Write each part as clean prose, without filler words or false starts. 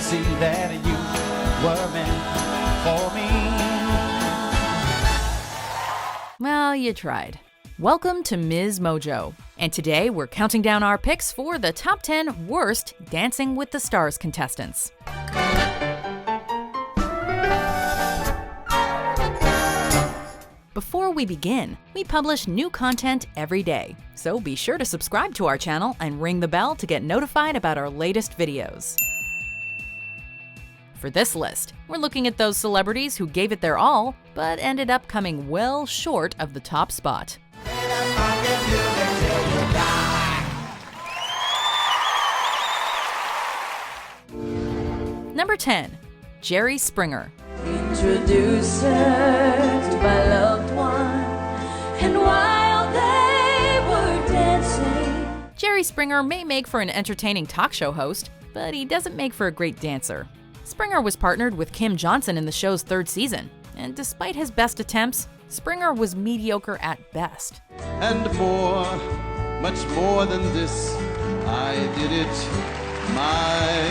see that you were meant for me. Well, you tried. Welcome to MsMojo, and today we're counting down our picks for the top 10 worst Dancing with the Stars contestants. Before we begin, we publish new content every day, so be sure to subscribe to our channel and ring the bell to get notified about our latest videos. For this list, we're looking at those celebrities who gave it their all, but ended up coming well short of the top spot. Number 10. Jerry Springer. Introduce her to my loved one, and while they were dancing. Jerry Springer may make for an entertaining talk show host, but he doesn't make for a great dancer. Springer was partnered with Kim Johnson in the show's third season, and despite his best attempts, Springer was mediocre at best. And more, much more than this, I did it my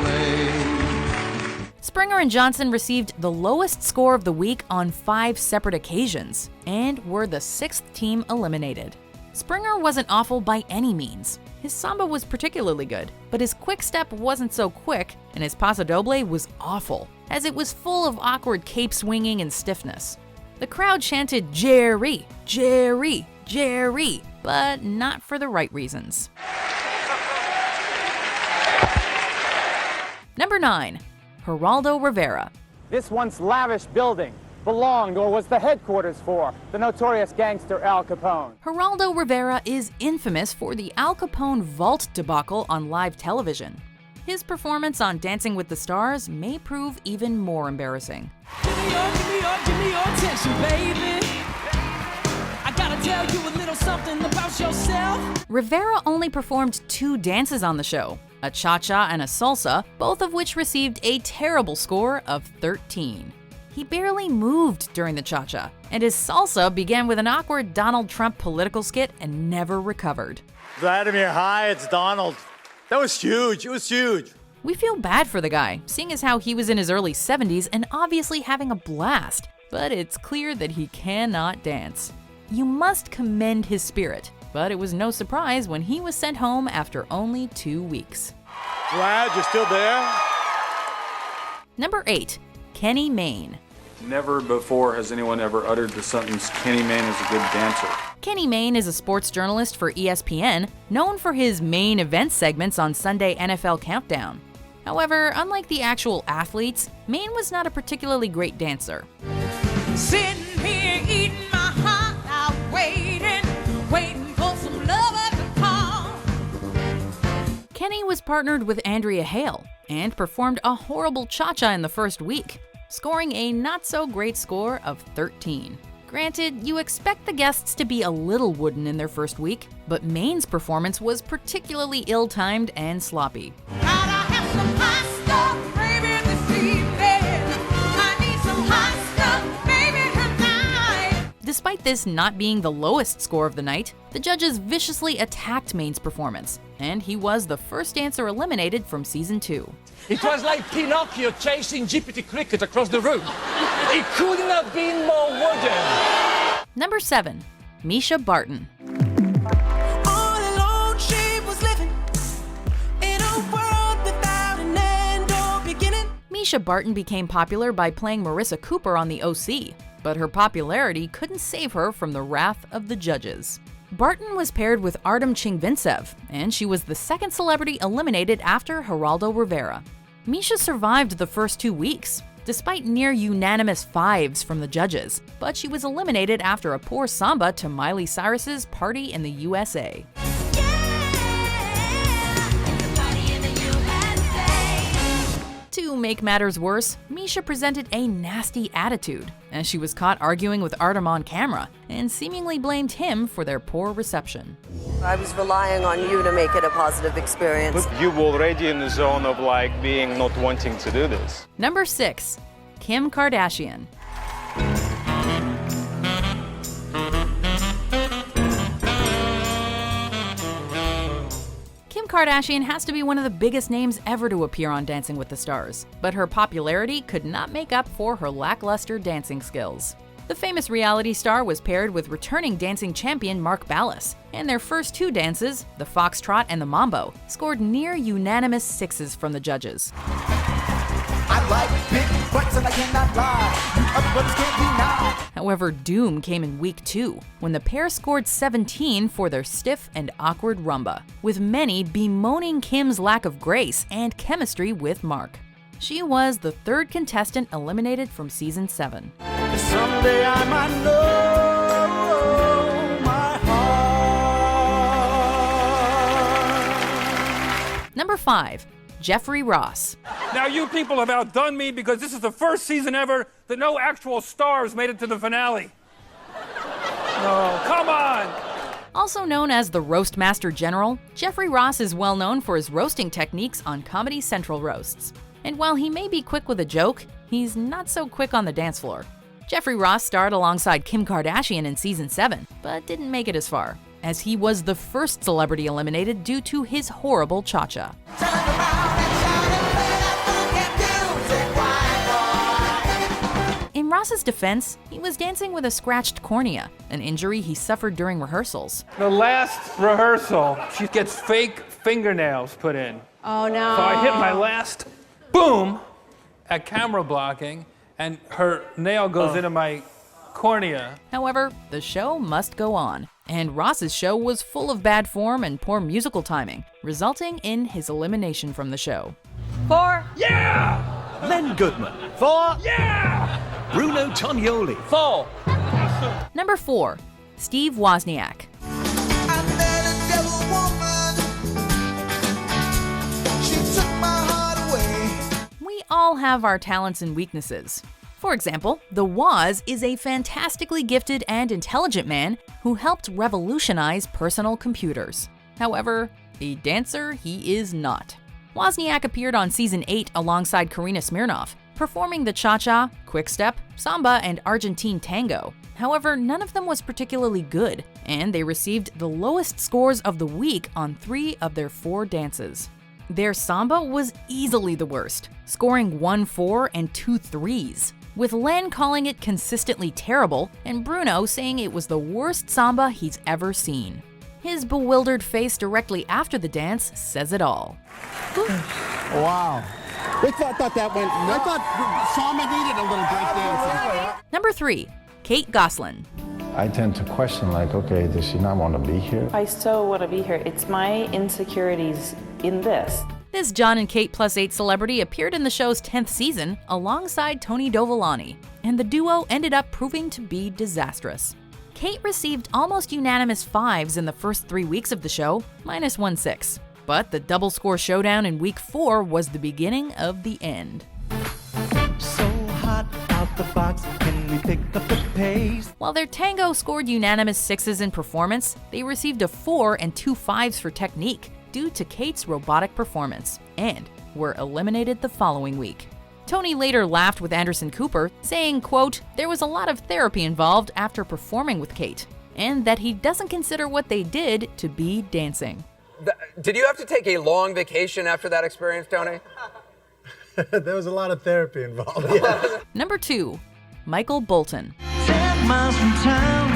way. Springer and Johnson received the lowest score of the week on 5 separate occasions, and were the 6th team eliminated. Springer wasn't awful by any means. His samba was particularly good, but his quick step wasn't so quick, and his paso doble was awful, as it was full of awkward cape swinging and stiffness. The crowd chanted Jerry, Jerry, Jerry, but not for the right reasons. Number 9. Geraldo Rivera. This once lavish building belonged or was the headquarters for the notorious gangster Al Capone. Geraldo Rivera is infamous for the Al Capone vault debacle on live television. His performance on Dancing with the Stars may prove even more embarrassing. Give me your attention, baby. I gotta tell you a little something about yourself. Rivera only performed 2 dances on the show, a cha-cha and a salsa, both of which received a terrible score of 13. He barely moved during the cha-cha, and his salsa began with an awkward Donald Trump political skit and never recovered. Vladimir, hi, it's Donald. That was huge, it was huge. We feel bad for the guy, seeing as how he was in his early 70s and obviously having a blast, but it's clear that he cannot dance. You must commend his spirit, but it was no surprise when he was sent home after only 2 weeks. Vlad, you're still there? Number 8. Kenny Mayne. Never before has anyone ever uttered the sentence, Kenny Mayne is a good dancer. Kenny Mayne is a sports journalist for ESPN, known for his main event segments on Sunday NFL Countdown. However, unlike the actual athletes, Mayne was not a particularly great dancer. Sitting here eating my heart out, waiting for some lover to call. Kenny was partnered with Andrea Hale and performed a horrible cha-cha in the first week, scoring a not-so-great score of 13. Granted, you expect the guests to be a little wooden in their first week, but Mayne's performance was particularly ill-timed and sloppy. Gotta have some hot stuff, baby, this evening. I need some hot stuff, baby, tonight. Despite this not being the lowest score of the night, the judges viciously attacked Mayne's performance, and he was the first dancer eliminated from season 2. It was like Pinocchio chasing Gyppity Cricket across the room. It couldn't have been more wooden. Number 7. Mischa Barton. All alone she was living in a world without an end or beginning. Mischa Barton became popular by playing Marissa Cooper on The OC, but her popularity couldn't save her from the wrath of the judges. Barton was paired with Artem Chingvintsev, and she was the second celebrity eliminated after Geraldo Rivera. Mischa survived the first 2 weeks, despite near unanimous 5s from the judges, but she was eliminated after a poor samba to Miley Cyrus's Party in the USA. To make matters worse, Mischa presented a nasty attitude, as she was caught arguing with Artem on camera, and seemingly blamed him for their poor reception. I was relying on you to make it a positive experience. But you were already in the zone of being not wanting to do this. Number 6. Kim Kardashian. Kim Kardashian has to be one of the biggest names ever to appear on Dancing with the Stars, but her popularity could not make up for her lackluster dancing skills. The famous reality star was paired with returning dancing champion Mark Ballas, and their first two dances, the Foxtrot and the Mambo, scored near unanimous sixes from the judges. I like big butts and I cannot lie. You other brothers can't deny. However, doom came in week 2, when the pair scored 17 for their stiff and awkward rumba, with many bemoaning Kim's lack of grace and chemistry with Mark. She was the third contestant eliminated from season 7. Someday I might know my heart. Number 5. Jeffery Ross. Now you people have outdone me because this is the first season ever that no actual stars made it to the finale. No, come on! Also known as the Roast Master General, Jeffery Ross is well known for his roasting techniques on Comedy Central roasts. And while he may be quick with a joke, he's not so quick on the dance floor. Jeffery Ross starred alongside Kim Kardashian in season 7, but didn't make it as far, as he was the first celebrity eliminated due to his horrible cha-cha. In Ross's defense, he was dancing with a scratched cornea, an injury he suffered during rehearsals. The last rehearsal, she gets fake fingernails put in. Oh no. So I hit my last boom at camera blocking, and her nail goes into my cornea. However, the show must go on, and Ross's show was full of bad form and poor musical timing, resulting in his elimination from the show. 4. Yeah! Len Goodman. 4. Yeah! Bruno Tonioli. 4. Number 4. Steve Wozniak. We all have our talents and weaknesses. For example, the Woz is a fantastically gifted and intelligent man who helped revolutionize personal computers. However, a dancer he is not. Wozniak appeared on season 8 alongside Karina Smirnoff, performing the cha-cha, quick-step, samba, and Argentine tango. However, none of them was particularly good, and they received the lowest scores of the week on 3 of their 4 dances. Their samba was easily the worst, scoring 1 4 and 2 3s, with Len calling it consistently terrible and Bruno saying it was the worst samba he's ever seen. His bewildered face directly after the dance says it all. Wow. I thought that went. I thought Samba needed a little break dancing. Number 3. Kate Gosselin. I tend to question, like, okay, does she not want to be here? I so want to be here. It's my insecurities in this. This John and Kate +8 celebrity appeared in the show's 10th season alongside Tony Dovolani, and the duo ended up proving to be disastrous. Kate received almost unanimous 5s in the first 3 weeks of the show, minus 1 6. But the double score showdown in week 4 was the beginning of the end. So hot out the box, can we pick up the pace? While their tango scored unanimous 6s in performance, they received a 4 and 2 5s for technique due to Kate's robotic performance, and were eliminated the following week. Tony later laughed with Anderson Cooper, saying, quote, "There was a lot of therapy involved after performing with Kate, and that he doesn't consider what they did to be dancing." Did you have to take a long vacation after that experience, Tony? There was a lot of therapy involved. Yeah. Number 2. Michael Bolton. 10 miles from town,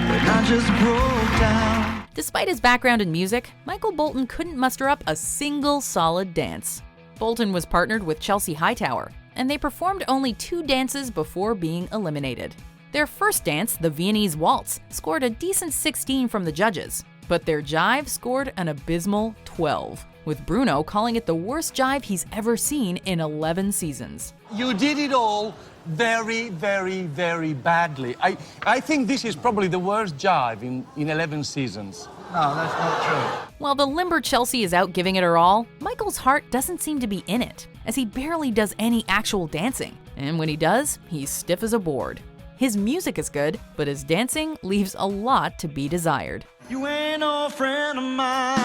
but I just broke down. Despite his background in music, Michael Bolton couldn't muster up a single solid dance. Bolton was partnered with Chelsea Hightower, and they performed only 2 dances before being eliminated. Their first dance, the Viennese Waltz, scored a decent 16 from the judges, but their jive scored an abysmal 12, with Bruno calling it the worst jive he's ever seen in 11 seasons. You did it all very, very, very badly. I think this is probably the worst jive in 11 seasons. No, that's not true. While the limber Chelsea is out giving it her all, Michael's heart doesn't seem to be in it, as he barely does any actual dancing, and when he does, he's stiff as a board. His music is good, but his dancing leaves a lot to be desired. You ain't no friend of mine.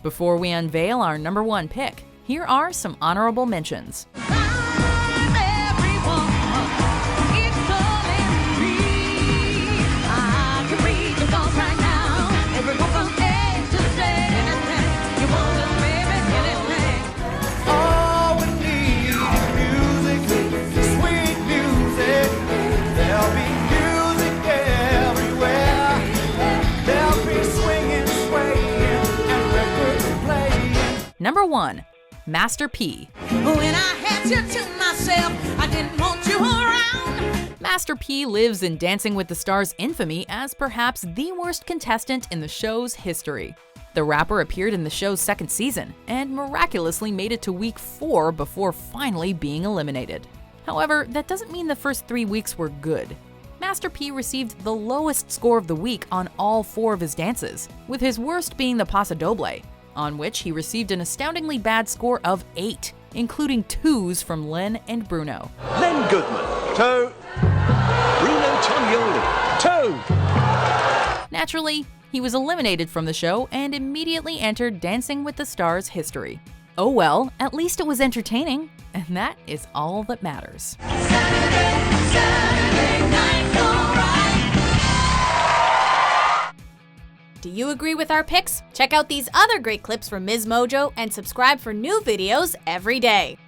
Before we unveil our number 1 pick, here are some honorable mentions. Number 1. Master P. When I had you to myself, I didn't want you around. Master P lives in Dancing with the Stars' infamy as perhaps the worst contestant in the show's history. The rapper appeared in the show's second season and miraculously made it to week 4 before finally being eliminated. However, that doesn't mean the first 3 weeks were good. Master P received the lowest score of the week on all 4 of his dances, with his worst being the Paso Doble, on which he received an astoundingly bad score of 8, including 2s from Len and Bruno. Len Goodman, 2. Bruno Tognoli, 2. Naturally, he was eliminated from the show and immediately entered Dancing with the Stars history. Oh well, at least it was entertaining, and that is all that matters. Saturday night's alright. Do you agree with our picks? Check out these other great clips from MsMojo and subscribe for new videos every day.